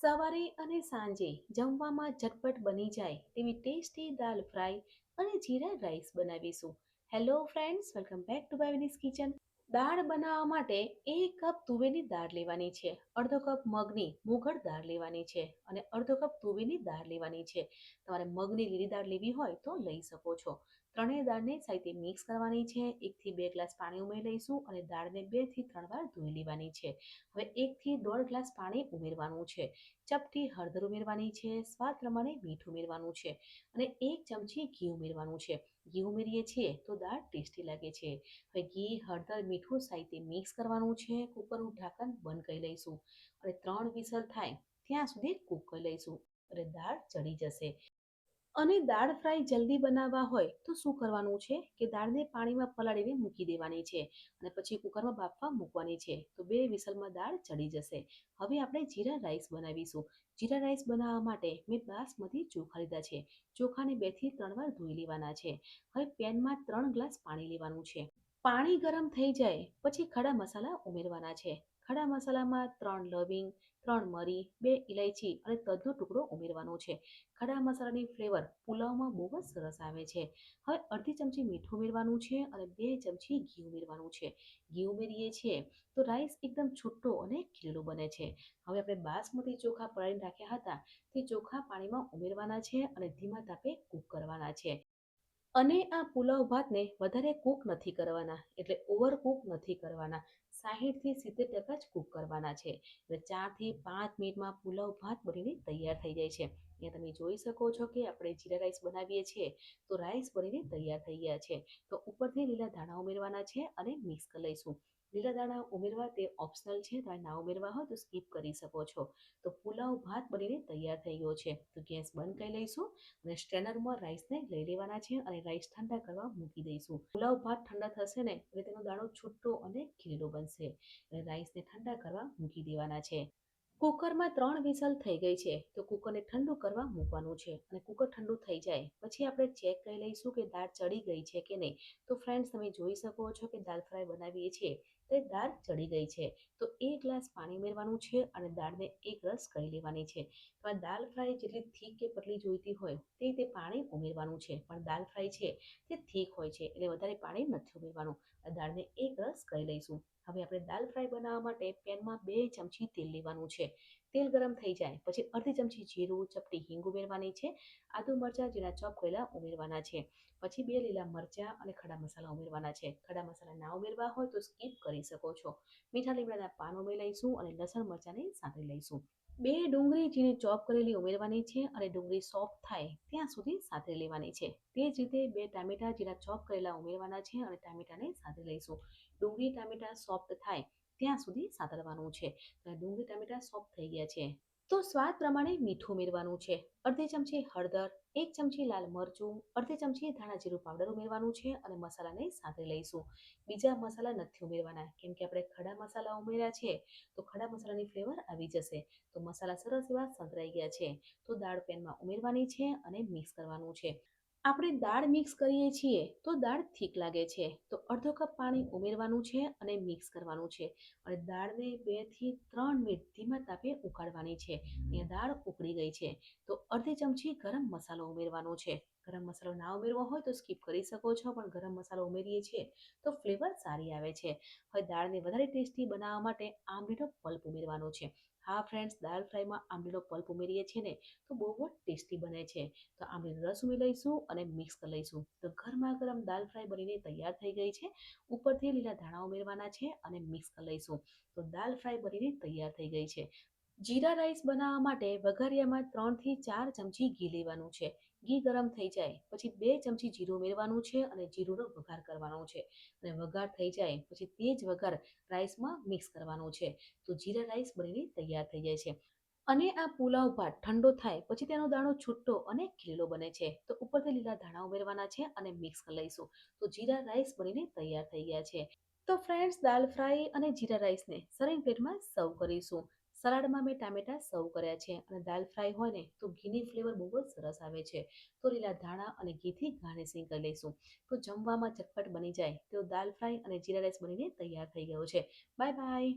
સવારે અને સાંજે જમવામાં ઝટપટ બની જાય તેવી ટેસ્ટી દાલ ફ્રાય અને જીરા રાઈસ બનાવીશું. Hello friends, welcome back to Bhavini's kitchen. દાળ બનાવવા માટે 1 કપ તુવેરની દાળ લેવાની છે, અડધો કપ મગની મુઘડ દાળ લેવાની છે અને અડધો કપ તુવેરની દાળ લેવાની છે. તમારે મગની લીલી દાળ લેવી હોય તો લઈ શકો છો. ત્રણેય દાળને સાથે મિક્સ કરવાની છે. 1 થી 2 ગ્લાસ પાણી ઉમેરી લઈશું અને દાળને 2 થી 3 વાર ધોઈ લેવાની છે. હવે 1 થી 1.5 ગ્લાસ પાણી ઉમેરવાનું છે. ચપટી હળદર ઉમેરવાની છે, સ્વાદ પ્રમાણે મીઠું ઉમેરવાનું છે અને 1 ચમચી ઘી ઉમેરવાનું છે. ઘી ઉમેરીએ છીએ તો દાળ ટેસ્ટી લાગે છે. હવે ઘી, હળદર, મીઠું સાથે મિક્સ કરવાનું છે. કુકરનું ઢાંકણ બંધ કરી લઈશું અને 3 વિસલ થાય ત્યાં સુધી કૂક કરી લઈશું અને દાળ ચડી જશે. અને દાળ ફ્રાય જલ્દી બનાવવા હોય તો શું કરવાનું છે કે દાળને પાણીમાં પલાળીને મૂકી દેવાની છે અને પછી કુકરમાં બાફવા મૂકવાની છે, તો 2 વિસલમાં દાળ ચડી જશે. હવે આપણે જીરા રાઈસ બનાવીશું. જીરા રાઈસ બનાવવા માટે મેં બાસમતી ચોખા લીધા છે. ચોખાને 2 થી 3 વાર ધોઈ લેવાના છે. હવે પેનમાં 3 ગ્લાસ પાણી લેવાનું છે. પાણી ગરમ થઈ જાય પછી ખડા મસાલા ઉમેરવાના છે. ખડા મસાલામાં 3 લવિંગ, 3 મરી, 2 ઇલાયચી અને તજનો ટુકડો ઉમેરવાનો છે. ખડા મસાલાની ફ્લેવર પુલાવમાં બહુ જ સરસ આવે છે. હવે અડધી ચમચી મીઠું ઉમેરવાનું છે અને 2 ચમચી ઘી ઉમેરવાનું છે. ઘી ઉમેરીએ છીએ તો રાઈસ એકદમ છૂટો અને ખીલો બને છે. હવે આપણે બાસમતી ચોખા પલાળીને રાખ્યા હતા તે ચોખા પાણીમાં ઉમેરવાના છે અને ધીમા તાપે કૂક કરવાના છે. અને આ પુલાવ ભાતને વધારે કૂક નથી કરવાના, એટલે ઓવર કૂક નથી કરવાના. 60 થી 70% જ કૂક કરવાના છે. એટલે 4 થી 5 મિનિટમાં પુલાવ ભાત બનીને તૈયાર થઈ જાય છે. અહીંયા તમે જોઈ શકો છો કે આપણે જીરા રાઈસ બનાવીએ છીએ તો રાઈસ બનીને તૈયાર થઈ ગયા છે. તો ઉપરથી લીલા ધાણા ઉમેરવાના છે અને મિક્સ કરી લઈશું. લીલા દાણા ઉમેરવા તે ઓપ્શનલ છે, તમે ના ઉમેરવા હોય તો સ્કીપ કરી શકો છો. તો પુલાવ ભાત બનીને તૈયાર થઈ ગયો છે. તો ગેસ બંધ કરી લઈશું અને સ્ટ્રેનરમાં રાઈસને લઈ લેવાના છે અને રાઈસ ઠંડા કરવા મૂકી દઈશું. પુલાવ ભાત ઠંડા થશે ને એટલે તેનો દાણો છૂટો અને ખીલો બનશે. અને રાઈસને ઠંડા કરવા મૂકી દેવાના છે. કુકરમાં 3 વિસલ થઈ ગઈ છે તો કુકરને ઠંડુ કરવા મૂકવાનું છે અને કુકર ઠંડુ થઈ જાય પછી આપણે ચેક કરી લઈશું કે દાળ ચડી ગઈ છે કે નહીં. તો ફ્રેન્ડ્સ, તમે જોઈ શકો છો કે દાળ ફ્રાય બનાવીએ છીએ તો દાળ ચડી ગઈ છે. તો 1 ગ્લાસ પાણી ઉમેરવાનું છે અને દાળને 1 રસ કરી લેવાની છે. તો દાળ ફ્રાય જેટલી થીક કે પતલી જોઈતી હોય તે રીતે પાણી ઉમેરવાનું છે, પણ દાળ ફ્રાય છે તે થીક હોય છે એટલે વધારે પાણી નથી ઉમેરવાનું. દાળને 1 રસ કરી લઈશું. હવે આપણે દાળ ફ્રાય બનાવવા માટે પેનમાં 2 ચમચી તેલ લેવાનું છે. તેલ ગરમ થઈ જાય પછી અડધી ચમચી જીરું, ચપટી હિંગ ઉમેરવાની છે. આદુ મરચાં ઝીણા ચોપ કરેલા ઉમેરવાના છે. પછી 2 લીલા મરચાં અને ખડા મસાલા ઉમેરવાના છે. ખડા મસાલા ના ઉમેરવા હોય તો સ્કીપ કરી શકો છો. મીઠા લીમડાના પાન ઉમેરી લઈશું અને લસણ મરચાંને સાંતળી લઈશું. 2 ડુંગળી ઝીણી ચોપ કરેલી ઉમેરવાની છે અને ડુંગળી સોફ્ટ થાય ત્યાં સુધી સાંતળી લેવાની છે. તે જ રીતે 2 ટામેટા ઝીણા ચોપ કરેલા ઉમેરવાના છે અને ટામેટાને સાંતળી લઈશું. ડુંગળી ટામેટા સોફ્ટ થાય ત્યાં સુધી સાતળવાનું છે. ડુંગળી ટામેટા સોફ્ટ થઈ ગયા છે તો સ્વાદ પ્રમાણે મીઠું ઉમેરવાનું છે. અડધી ચમચી હળદર, 1 ચમચી લાલ મરચું, અડધી ચમચી ધાણા જીરું પાવડર ઉમેરવાનું છે અને મસાલાને સાંતળી લઈશું. બીજા મસાલા નથી ઉમેરવાના કેમ કે આપણે ખડા મસાલા ઉમેર્યા છે તો ખડા મસાલાની ફ્લેવર આવી જશે. તો મસાલા સરસ એવા સંતરાઈ ગયા છે તો દાળ પેનમાં ઉમેરવાની છે અને મિક્સ કરવાનું છે. આપણે દાળ મિક્સ કરીએ છીએ તો દાળ થીક લાગે છે તો અડધો કપ પાણી ઉમેરવાનું છે અને મિક્સ કરવાનું છે અને દાળને 2 થી 3 મિનિટ ધીમા તાપે ઉકાળવાની છે. અહીંયા દાળ ઉકળી ગઈ છે તો અડધી ચમચી ગરમ મસાલો ઉમેરવાનો છે. ગરમ મસાલો ના ઉમેરવો હોય તો સ્કીપ કરી શકો છો, પણ ગરમ મસાલો ઉમેરીએ છીએ તો ફ્લેવર સારી આવે છે. હવે દાળને વધારે ટેસ્ટી બનાવવા માટે આંબલીનો પલ્પ ઉમેરવાનો છે. હા ફ્રેન્ડ્સ, દાળ ફ્રાયમાં આંબલીનો પલ્પ ઉમેરીએ છીએ ને તો બહુ જ ટેસ્ટી બને છે. તો આંબલીનો રસ ઉમેરી લઈશું અને મિક્સ કરી લઈશું. તો ગરમા ગરમ દાળ ફ્રાય બનીને તૈયાર થઈ ગઈ છે. ઉપરથી લીલા ધાણા ઉમેરવાના છે અને મિક્સ કરી લઈશું. તો દાળ ફ્રાય બનીને તૈયાર થઈ ગઈ છે. જીરા રાઈસ બનાવવા માટે વઘારિયામાં 3 થી 4 ચમચી ઘી લેવાનું છે. ઘી ગરમ થઈ જાય પછી 2 ચમચી જીરું ઉમેરવાનું છે અને જીરુંનો વઘાર કરવાનો છે. અને વઘાર થઈ જાય પછી તે જ વઘાર રાઈસમાં મિક્સ કરવાનો છે. તો જીરા રાઈસ બનીને તૈયાર થઈ જાય છે. અને આ પુલાવ ભાત ઠંડો થાય પછી તેનો દાણો છૂટો અને ખીલો બને છે. તો ઉપરથી લીલા ધાણા ઉમેરવાના છે અને મિક્સ કરી લઈશું. તો જીરા રાઈસ બનીને તૈયાર થઈ ગયા છે. તો ફ્રેન્ડ્સ, દાલ ફ્રાય અને જીરા રાઈસને સર્વિંગ પ્લેટમાં સર્વ કરીશું. સલાડમાં મેં ટામેટા સર્વ કર્યા છે અને દાલ ફ્રાય હોય ને તો ઘીની ફ્લેવર બહુ જ સરસ આવે છે. તો લીલા ધાણા અને ઘીથી ગાર્નિશિંગ કરી લઈશું. તો જમવામાં ઝટપટ બની જાય તો દાલ ફ્રાય અને જીરા રાઈસ બનીને તૈયાર થઈ ગયો છે. Bye bye.